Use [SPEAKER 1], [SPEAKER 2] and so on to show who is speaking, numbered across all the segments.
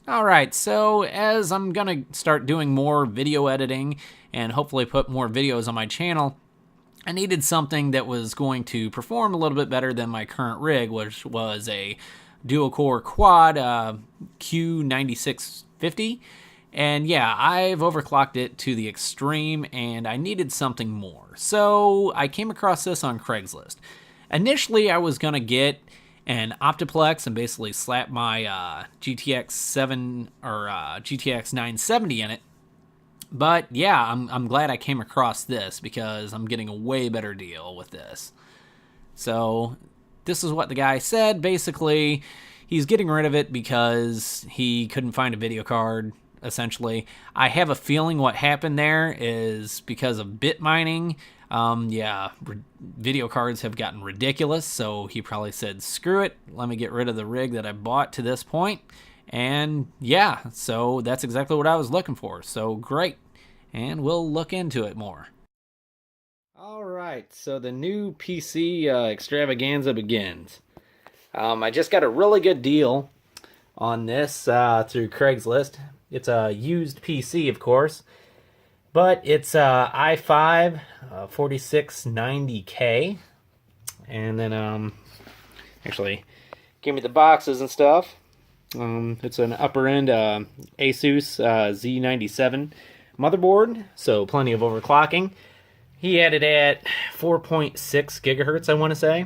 [SPEAKER 1] Alright, so as I'm gonna start doing more video editing and hopefully put more videos on my channel, I needed something that was going to perform a little bit better than my current rig, which was a dual-core quad Q9650. And yeah, I've overclocked it to the extreme, and I needed something more. So I came across this on Craigslist. Initially, I was going to get an Optiplex and basically slap my GTX 7 or GTX 970 in it. But yeah, I'm glad I came across this because I'm getting a way better deal with this. So this is what the guy said. Basically, he's getting rid of it because he couldn't find a video card, essentially. I have a feeling what happened there is because of bit mining. Video cards have gotten ridiculous, so he probably said, screw it, let me get rid of the rig that I bought to this point. And yeah, so that's exactly what I was looking for. So great. And we'll look into it more. Alright, so the new PC extravaganza begins. I just got a really good deal on this through Craigslist. It's a used PC, of course, but it's i5 4690K. And then actually give me the boxes and stuff. It's an upper end Asus Z97 motherboard, so plenty of overclocking. He had it at 4.6 gigahertz, I want to say.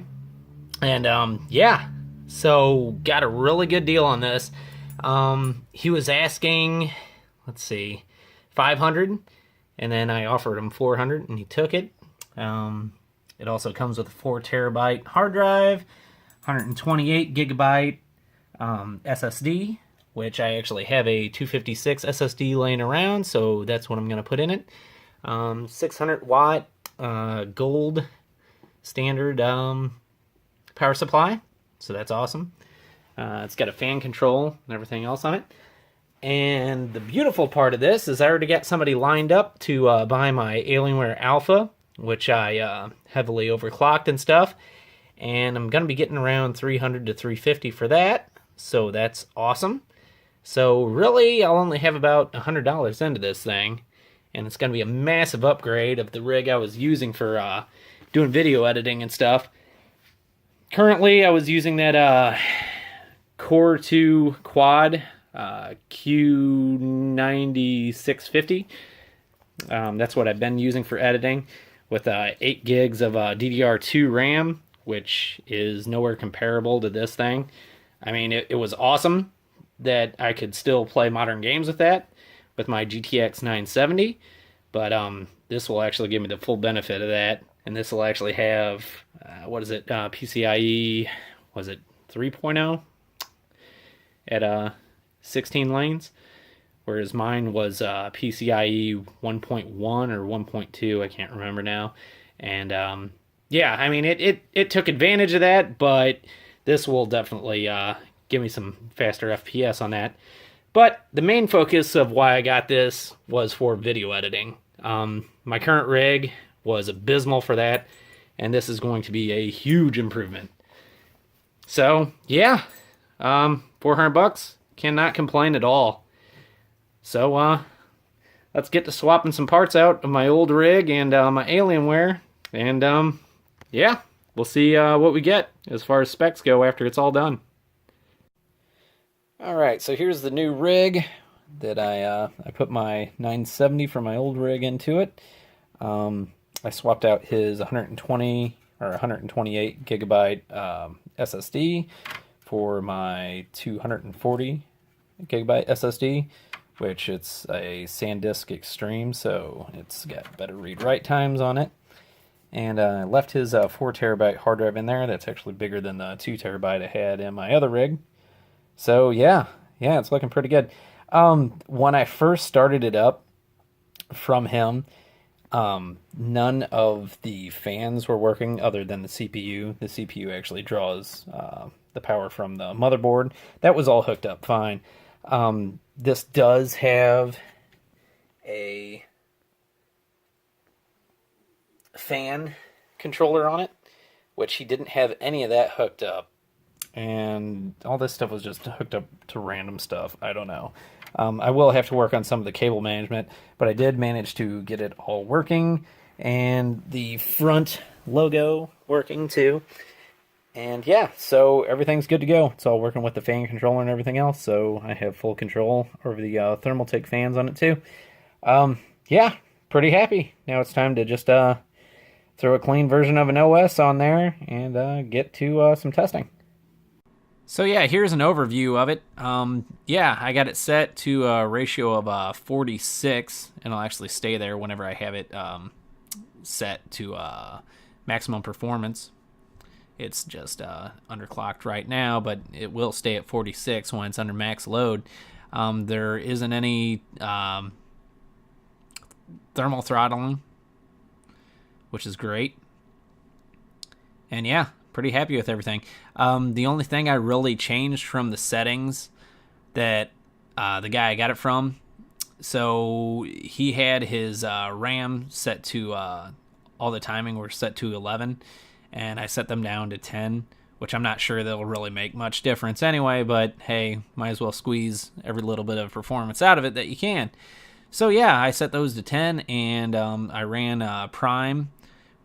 [SPEAKER 1] And yeah, so got a really good deal on this. He was asking, let's see, 500, and then I offered him 400, and he took it. It also comes with a 4 terabyte hard drive, 128 gigabyte SSD, which I actually have a 256 SSD laying around, so that's what I'm going to put in it. 600 watt gold standard power supply, so that's awesome. It's got a fan control and everything else on it. And the beautiful part of this is I already got somebody lined up to buy my Alienware Alpha, which I heavily overclocked and stuff. And I'm going to be getting around 300 to 350 for that, so that's awesome. So really, I'll only have about $100 into this thing, and it's going to be a massive upgrade of the rig I was using for doing video editing and stuff. Currently, I was using that Core 2 Quad Q9650. That's what I've been using for editing, with 8 gigs of DDR2 RAM, which is nowhere comparable to this thing. I mean, it was awesome that I could still play modern games with that, with my GTX 970, but this will actually give me the full benefit of that, and this will actually have, PCIe, was it 3.0 at 16 lanes, whereas mine was PCIe 1.1 or 1.2, I can't remember now, and yeah, I mean, it took advantage of that, but this will definitely give me some faster FPS on that. But the main focus of why I got this was for video editing. My current rig was abysmal for that, and this is going to be a huge improvement. So, yeah, 400 bucks, cannot complain at all. So, let's get to swapping some parts out of my old rig and my Alienware, and yeah, we'll see what we get as far as specs go after it's all done. Alright, so here's the new rig that I put my 970 from my old rig into it. I swapped out his 120 or 128 gigabyte SSD for my 240 gigabyte SSD, which it's a SanDisk Extreme, so it's got better read-write times on it. And I left his 4 terabyte hard drive in there. That's actually bigger than the 2 terabyte I had in my other rig. So yeah, it's looking pretty good. When I first started it up from him, none of the fans were working other than the CPU. The CPU actually draws the power from the motherboard. That was all hooked up fine. This does have a fan controller on it, which he didn't have any of that hooked up. and all this stuff was just hooked up to random stuff. I don't know. I will have to work on some of the cable management, but I did manage to get it all working, and the front logo working too. And yeah, so everything's good to go. It's all working with the fan controller and everything else, so I have full control over the Thermaltake fans on it too. Yeah, pretty happy. Now it's time to just throw a clean version of an OS on there and get to some testing. So yeah, here's an overview of it. Yeah, I got it set to a ratio of 46, and I'll actually stay there whenever I have it set to maximum performance. It's just underclocked right now, but it will stay at 46 when it's under max load. There isn't any thermal throttling, which is great. And yeah, pretty happy with everything. The only thing I really changed from the settings that the guy I got it from, so he had his RAM set to, all the timing were set to 11, and I set them down to 10, which I'm not sure they'll really make much difference anyway, but hey, might as well squeeze every little bit of performance out of it that you can. So yeah, I set those to 10, and I ran Prime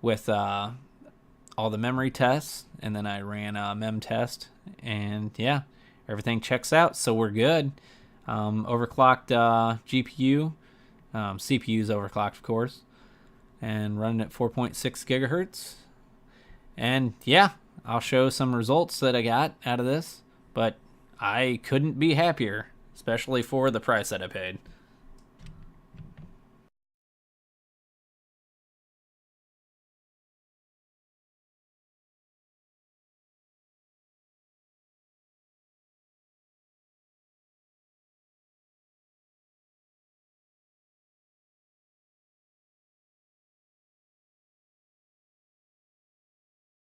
[SPEAKER 1] with all the memory tests, and then I ran mem test, and yeah, everything checks out, so we're good. Overclocked GPU, CPU's overclocked, of course, and running at 4.6 gigahertz. And yeah, I'll show some results that I got out of this, but I couldn't be happier, especially for the price that I paid.